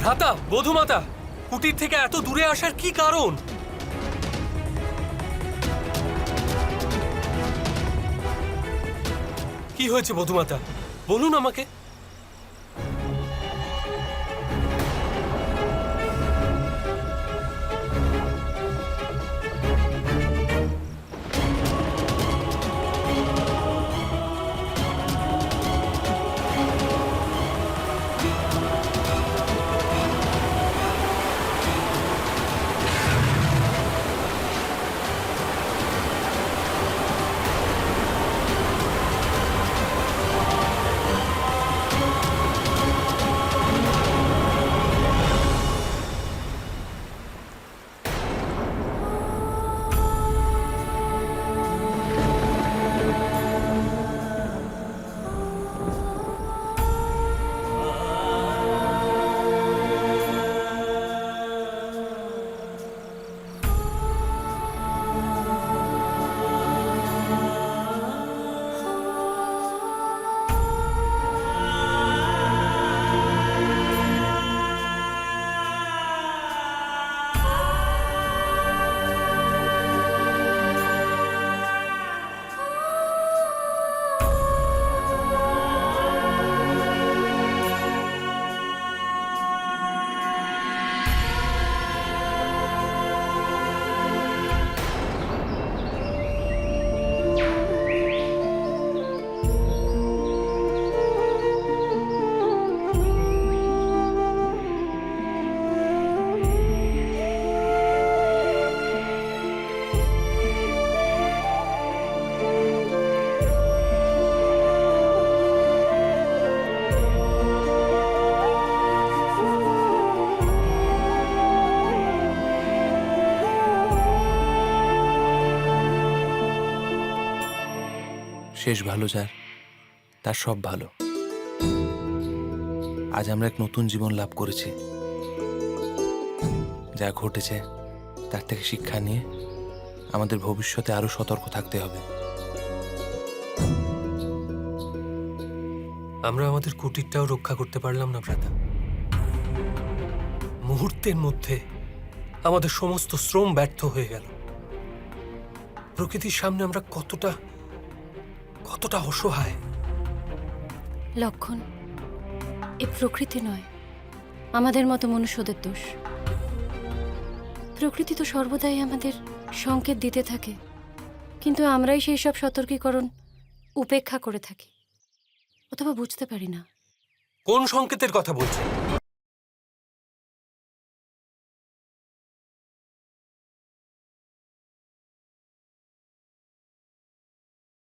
ভ্রাতা, বধূমাতা, কুটির থেকে এত দূরে আসার কি কারণ? কি হয়েছে বধূমাতা, বলুন আমাকে। শেষ ভালো যার, তার সব ভালো। আজ আমরা এক নতুন জীবন লাভ করেছি। যা ঘটেছে তার থেকে শিক্ষা নিয়ে আমাদের ভবিষ্যতে আরো সতর্ক থাকতে হবে। আমরা আমাদের কুটিরটাও রক্ষা করতে পারলাম না ভ্রাতা। মুহূর্তের মধ্যে আমাদের সমস্ত শ্রম ব্যর্থ হয়ে গেল। প্রকৃতির সামনে আমরা কতটা অসহায়। লক্ষণ, এ প্রকৃতি নয়, আমাদের মতো মনুষ্যদের দোষ। প্রকৃতি তো সর্বদাই আমাদের সংকেত দিতে থাকে, কিন্তু আমরাই সেই সব সতর্কীকরণ উপেক্ষা করে থাকি অথবা বুঝতে পারি না। কোন সংকেতের কথা বলছেন?